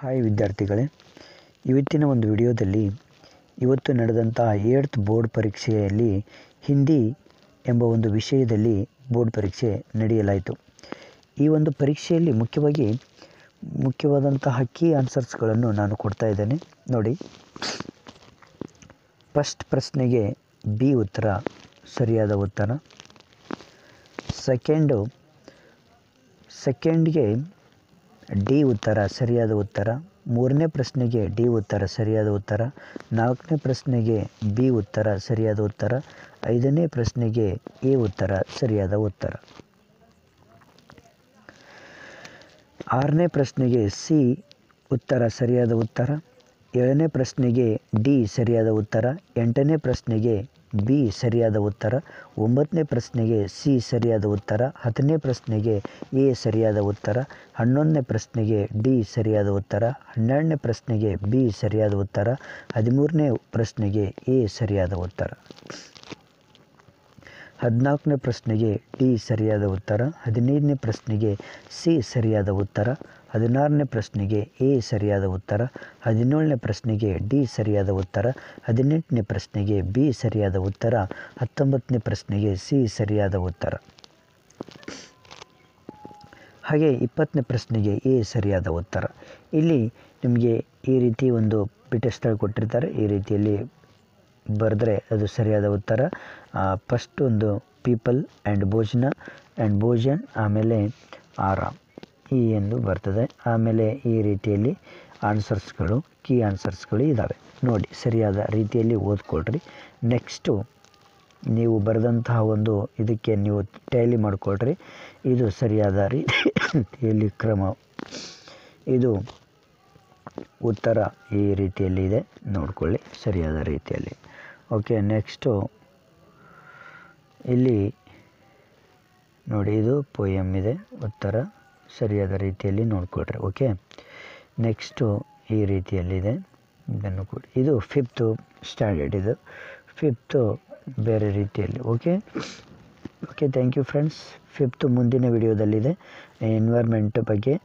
Hi ವಿದ್ಯಾರ್ಥಿಗಳೇ, ಇವತ್ತಿನ ಒಂದು ವಿಡಿಯೋದಲ್ಲಿ ಇವತ್ತು ನಡೆದಂತಹ 8th ಬೋರ್ಡ್ ಪರೀಕ್ಷೆಯಲ್ಲಿ ಹಿಂದಿ ಎಂಬ ಒಂದು ವಿಷಯದಲ್ಲಿ ಬೋರ್ಡ್ ಪರೀಕ್ಷೆ ನಡೆಯಲಾಯಿತು. ಈ ಒಂದು ಪರೀಕ್ಷೆಯಲ್ಲಿ ಮುಖ್ಯವಾದಂತಹ ಕೀ ಆನ್ಸರ್ಸ್ಗಳನ್ನು ನಾನು ಕೊಡ್ತಾ ಇದ್ದೇನೆ. ನೋಡಿ, ಫಸ್ಟ್ ಪ್ರಶ್ನೆಗೆ ಬಿ ಉತ್ತರ ಸರಿಯಾದ ಉತ್ತರ. ಸೆಕೆಂಡ್ಗೆ ಡಿ ಉತ್ತರ ಸರಿಯಾದ ಉತ್ತರ. ಮೂರನೇ ಪ್ರಶ್ನೆಗೆ ಡಿ ಉತ್ತರ ಸರಿಯಾದ ಉತ್ತರ. ನಾಲ್ಕನೇ ಪ್ರಶ್ನೆಗೆ ಬಿ ಉತ್ತರ ಸರಿಯಾದ ಉತ್ತರ. ಐದನೇ ಪ್ರಶ್ನೆಗೆ ಎ ಉತ್ತರ ಸರಿಯಾದ ಉತ್ತರ. ಆರನೇ ಪ್ರಶ್ನೆಗೆ ಸಿ ಉತ್ತರ ಸರಿಯಾದ ಉತ್ತರ. ಏಳನೇ ಪ್ರಶ್ನೆಗೆ ಡಿ ಸರಿಯಾದ ಉತ್ತರ. ಎಂಟನೇ ಪ್ರಶ್ನೆಗೆ ಬಿ ಸರಿಯಾದ ಉತ್ತರ. ಒಂಬತ್ತನೇ ಪ್ರಶ್ನೆಗೆ ಸಿ ಸರಿಯಾದ ಉತ್ತರ. ಹತ್ತನೇ ಪ್ರಶ್ನೆಗೆ ಎ ಸರಿಯಾದ ಉತ್ತರ. 11ನೇ ಪ್ರಶ್ನೆಗೆ ಡಿ ಸರಿಯಾದ ಉತ್ತರ. 12ನೇ ಪ್ರಶ್ನೆಗೆ ಬಿ ಸರಿಯಾದ ಉತ್ತರ. 13ನೇ ಪ್ರಶ್ನೆಗೆ ಎ ಸರಿಯಾದ ಉತ್ತರ. 14ನೇ ಪ್ರಶ್ನೆಗೆ ಡಿ ಸರಿಯಾದ ಉತ್ತರ. 15ನೇ ಪ್ರಶ್ನೆಗೆ ಸಿ ಸರಿಯಾದ ಉತ್ತರ. 16ನೇ ಪ್ರಶ್ನೆಗೆ ಎ ಸರಿಯಾದ ಉತ್ತರ. 17ನೇ ಪ್ರಶ್ನೆಗೆ ಡಿ ಸರಿಯಾದ ಉತ್ತರ. 18ನೇ ಪ್ರಶ್ನೆಗೆ ಬಿ ಸರಿಯಾದ ಉತ್ತರ. 19ನೇ ಪ್ರಶ್ನೆಗೆ ಸಿ ಸರಿಯಾದ ಉತ್ತರ. ಹಾಗೆ 20ನೇ ಪ್ರಶ್ನೆಗೆ ಎ ಸರಿಯಾದ ಉತ್ತರ. ಇಲ್ಲಿ ನಿಮಗೆ ಈ ರೀತಿ ಒಂದು ಬಿಟೆಸ್ಟರ್ ಕೊಟ್ಟಿರ್ತಾರೆ. ಈ ರೀತಿಯಲ್ಲಿ ಬರೆದ್ರೆ ಅದು ಸರಿಯಾದ ಉತ್ತರ. ಫಸ್ಟ್ ಒಂದು ಪೀಪಲ್ ಆ್ಯಂಡ್ ಭೋಜನ್ ಆಮೇಲೆ ಆರಾಮ್ ಈ ಎಂದು ಬರ್ತದೆ. ಆಮೇಲೆ ಈ ರೀತಿಯಲ್ಲಿ ಕೀ ಆನ್ಸರ್ಸ್ಗಳು ಇದ್ದಾವೆ. ನೋಡಿ, ಸರಿಯಾದ ರೀತಿಯಲ್ಲಿ ಓದ್ಕೊಳ್ರಿ. ನೆಕ್ಸ್ಟು ನೀವು ಬರೆದಂತಹ ಒಂದು ಇದಕ್ಕೆ ನೀವು ಟ್ಯಾಲಿ ಮಾಡಿಕೊಳ್ರಿ. ಇದು ಸರಿಯಾದ ರೀತಿಯಲ್ಲಿ ಕ್ರಮ. ಇದು ಉತ್ತರ ಈ ರೀತಿಯಲ್ಲಿ ಇದೆ, ನೋಡ್ಕೊಳ್ಳಿ ಸರಿಯಾದ ರೀತಿಯಲ್ಲಿ. ಓಕೆ, ನೆಕ್ಸ್ಟು ಇಲ್ಲಿ ನೋಡಿ, ಇದು ಪೋಯಮ್ ಇದೆ, ಉತ್ತರ ಸರಿಯಾದ ರೀತಿಯಲ್ಲಿ ನೋಡ್ಕೊಳ್ರಿ. ಓಕೆ, ನೆಕ್ಸ್ಟು ಈ ರೀತಿಯಲ್ಲಿದೆ, ಇದನ್ನು ಕೊಡಿ. ಇದು 5th ಸ್ಟ್ಯಾಂಡರ್ಡ್, ಇದು 5th ಬೇರೆ ರೀತಿಯಲ್ಲಿ. Okay, thank you friends. 5th ಮುಂದಿನ ವಿಡಿಯೋದಲ್ಲಿದೆ, ಎನ್ವೈರ್ಮೆಂಟ್ ಬಗ್ಗೆ.